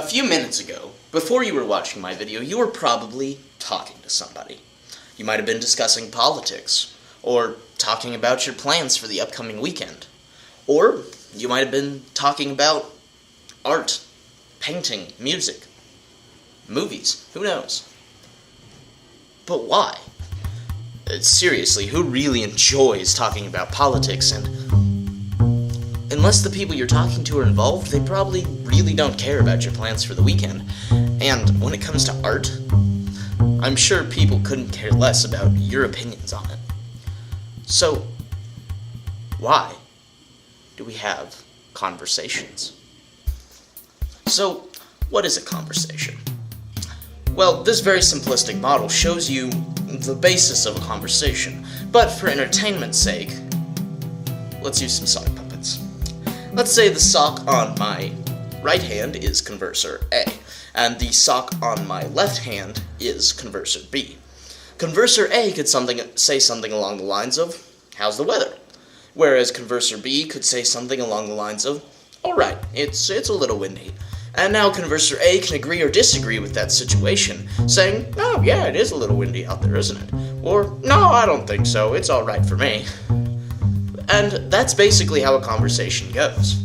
few minutes ago, before you were watching my video, you were probably talking to somebody. You might have been discussing politics, or talking about your plans for the upcoming weekend. Or you might have been talking about art, painting, music, movies, who knows? But why? Seriously, who really enjoys talking about politics? And unless the people you're talking to are involved, they probably really don't care about your plans for the weekend. And when it comes to art, I'm sure people couldn't care less about your opinions on it. So, why do we have conversations? So, what is a conversation? Well, this very simplistic model shows you the basis of a conversation, but for entertainment's sake, let's use some sock puppets. Let's say the sock on my right hand is conversor A, and the sock on my left hand is conversor B. Conversor A could say something along the lines of, "How's the weather?" Whereas conversor B could say something along the lines of, "Alright, it's a little windy." And now conversor A can agree or disagree with that situation, saying, "Oh yeah, it is a little windy out there, isn't it?" Or, "No, I don't think so, it's alright for me." And that's basically how a conversation goes.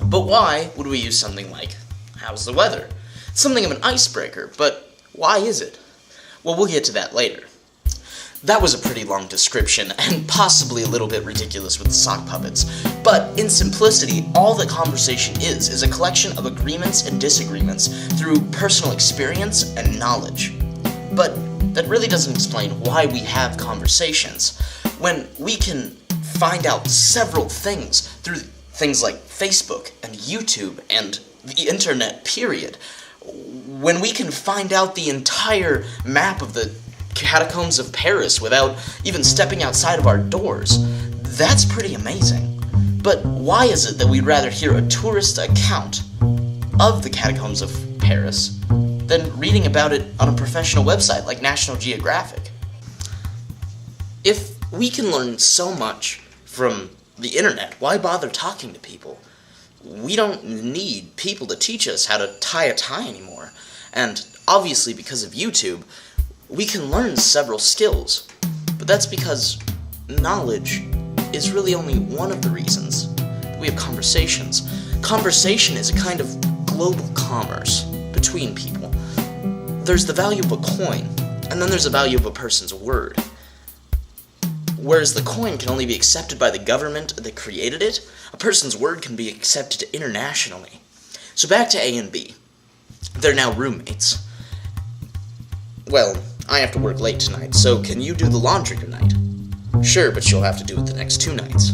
But why would we use something like, "How's the weather?" It's something of an icebreaker, but why is it? Well, we'll get to that later. That was a pretty long description, and possibly a little bit ridiculous with the sock puppets. But in simplicity, all that conversation is a collection of agreements and disagreements through personal experience and knowledge. But that really doesn't explain why we have conversations, when we can find out several things through things like Facebook and YouTube and the internet, period. When we can find out the entire map of the catacombs of Paris without even stepping outside of our doors, that's pretty amazing. But why is it that we'd rather hear a tourist account of the catacombs of Paris than reading about it on a professional website like National Geographic? If we can learn so much from the internet, why bother talking to people? We don't need people to teach us how to tie a tie anymore. And obviously, because of YouTube, we can learn several skills. But that's because knowledge is really only one of the reasons we have conversations. Conversation is a kind of global commerce between people. There's the value of a coin, and then there's the value of a person's word. Whereas the coin can only be accepted by the government that created it, a person's word can be accepted internationally. So back to A and B. They're now roommates. Well, I have to work late tonight, so can you do the laundry tonight? Sure, but you'll have to do it the next 2 nights.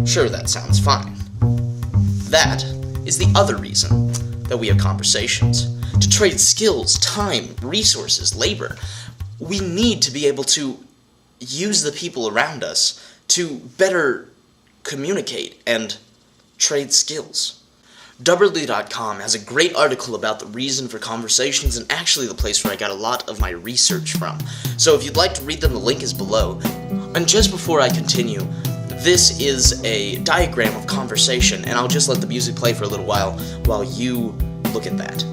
Sure, that sounds fine. That is the other reason that we have conversations. To trade skills, time, resources, labor. We need to be able to use the people around us to better communicate and trade skills. Dubberly.com has a great article about the reason for conversations, and actually the place where I got a lot of my research from. So if you'd like to read them, the link is below. And just before I continue, this is a diagram of conversation, and I'll just let the music play for a little while you look at that.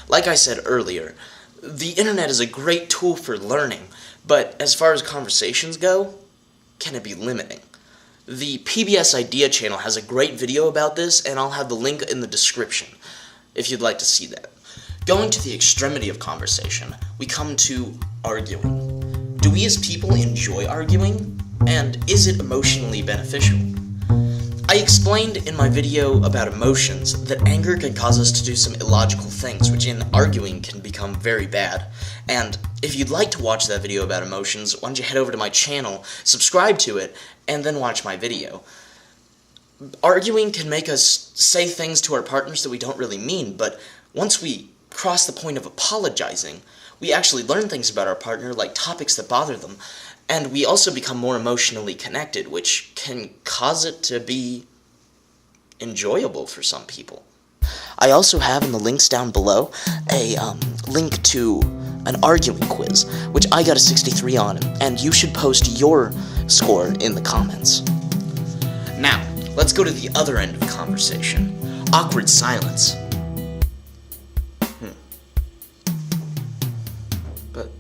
Like I said earlier, the internet is a great tool for learning, but as far as conversations go, can it be limiting? The PBS Idea Channel has a great video about this, and I'll have the link in the description if you'd like to see that. Going to the extremity of conversation, we come to arguing. Do we as people enjoy arguing? And is it emotionally beneficial? I explained in my video about emotions that anger can cause us to do some illogical things, which in arguing can become very bad. And if you'd like to watch that video about emotions, why don't you head over to my channel, subscribe to it, and then watch my video. Arguing can make us say things to our partners that we don't really mean, but once we cross the point of apologizing, we actually learn things about our partner, like topics that bother them, and we also become more emotionally connected, which can cause it to be enjoyable for some people. I also have in the links down below a link to an arguing quiz, which I got a 63 on, and you should post your score in the comments. Now, let's go to the other end of conversation. Awkward silence. But,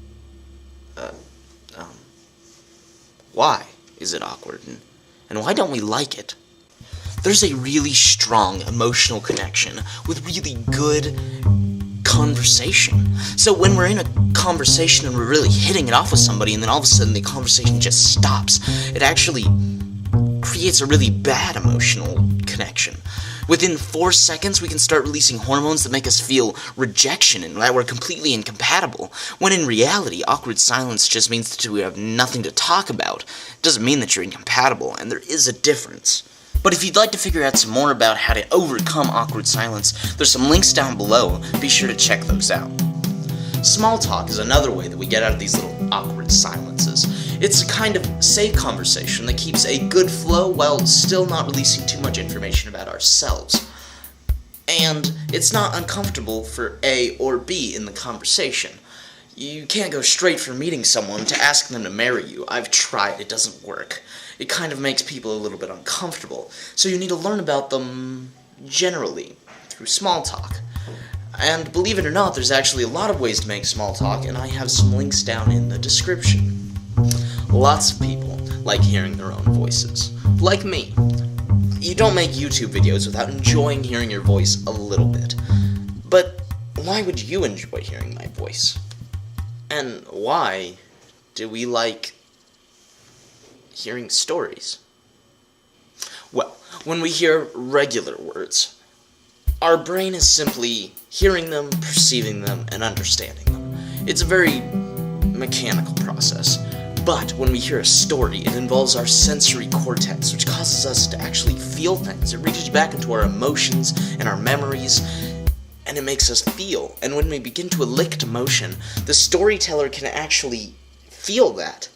why is it awkward, and why don't we like it? There's a really strong emotional connection with really good conversation. So when we're in a conversation and we're really hitting it off with somebody, and then all of a sudden the conversation just stops, it actually creates a really bad emotional connection. Within 4 seconds, we can start releasing hormones that make us feel rejection and that we're completely incompatible, when in reality, awkward silence just means that we have nothing to talk about. It doesn't mean that you're incompatible, and there is a difference. But if you'd like to figure out some more about how to overcome awkward silence, there's some links down below. Be sure to check those out. Small talk is another way that we get out of these little awkward silences. It's a kind of safe conversation that keeps a good flow while still not releasing too much information about ourselves. And it's not uncomfortable for A or B in the conversation. You can't go straight from meeting someone to asking them to marry you. I've tried, it doesn't work. It kind of makes people a little bit uncomfortable. So you need to learn about them generally through small talk. And believe it or not, there's actually a lot of ways to make small talk, and I have some links down in the description. Lots of people like hearing their own voices. Like me. You don't make YouTube videos without enjoying hearing your voice a little bit. But why would you enjoy hearing my voice? And why do we like hearing stories? Well, when we hear regular words, our brain is simply hearing them, perceiving them, and understanding them. It's a very mechanical process. But when we hear a story, it involves our sensory cortex, which causes us to actually feel things. It reaches back into our emotions and our memories, and it makes us feel. And when we begin to elicit emotion, the storyteller can actually feel that.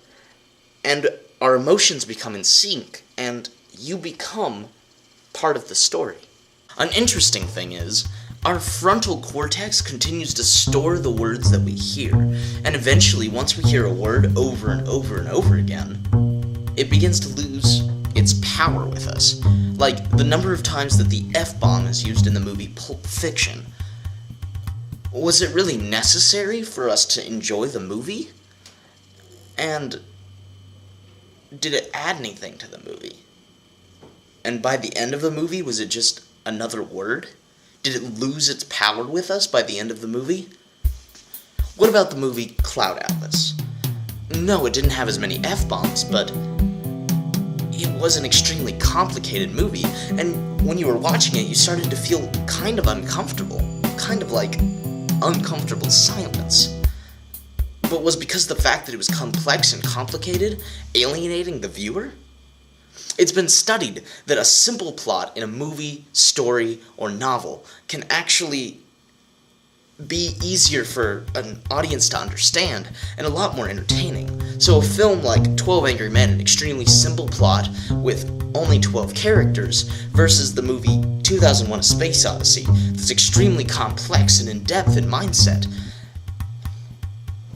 And our emotions become in sync, and you become part of the story. An interesting thing is, our frontal cortex continues to store the words that we hear, and eventually, once we hear a word over and over and over again, it begins to lose its power with us. Like the number of times that the F-bomb is used in the movie Pulp Fiction. Was it really necessary for us to enjoy the movie? And did it add anything to the movie? And by the end of the movie, was it just another word? Did it lose its power with us by the end of the movie? What about the movie Cloud Atlas? No, it didn't have as many F-bombs, but it was an extremely complicated movie, and when you were watching it, you started to feel kind of uncomfortable. Kind of like uncomfortable silence. But was because the fact that it was complex and complicated alienating the viewer? It's been studied that a simple plot in a movie, story, or novel can actually be easier for an audience to understand and a lot more entertaining. So a film like 12 Angry Men, an extremely simple plot with only 12 characters, versus the movie 2001: A Space Odyssey, that's extremely complex and in-depth in mindset.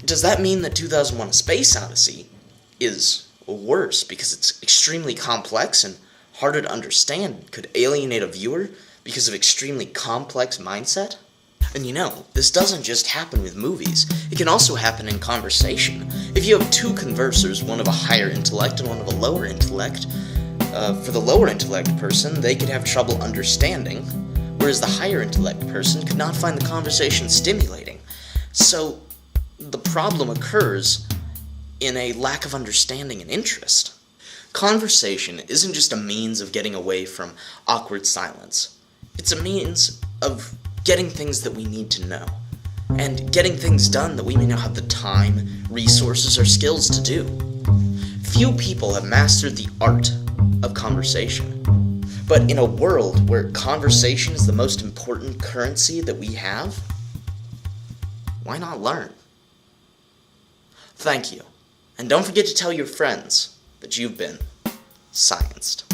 Does that mean that 2001: A Space Odyssey is worse because it's extremely complex and harder to understand, could alienate a viewer because of extremely complex mindset? And you know, this doesn't just happen with movies. It can also happen in conversation. If you have two conversers, one of a higher intellect and one of a lower intellect, for the lower intellect person, they could have trouble understanding, whereas the higher intellect person could not find the conversation stimulating. So, the problem occurs in a lack of understanding and interest. Conversation isn't just a means of getting away from awkward silence. It's a means of getting things that we need to know, and getting things done that we may not have the time, resources, or skills to do. Few people have mastered the art of conversation. But in a world where conversation is the most important currency that we have, why not learn? Thank you. And don't forget to tell your friends that you've been scienced.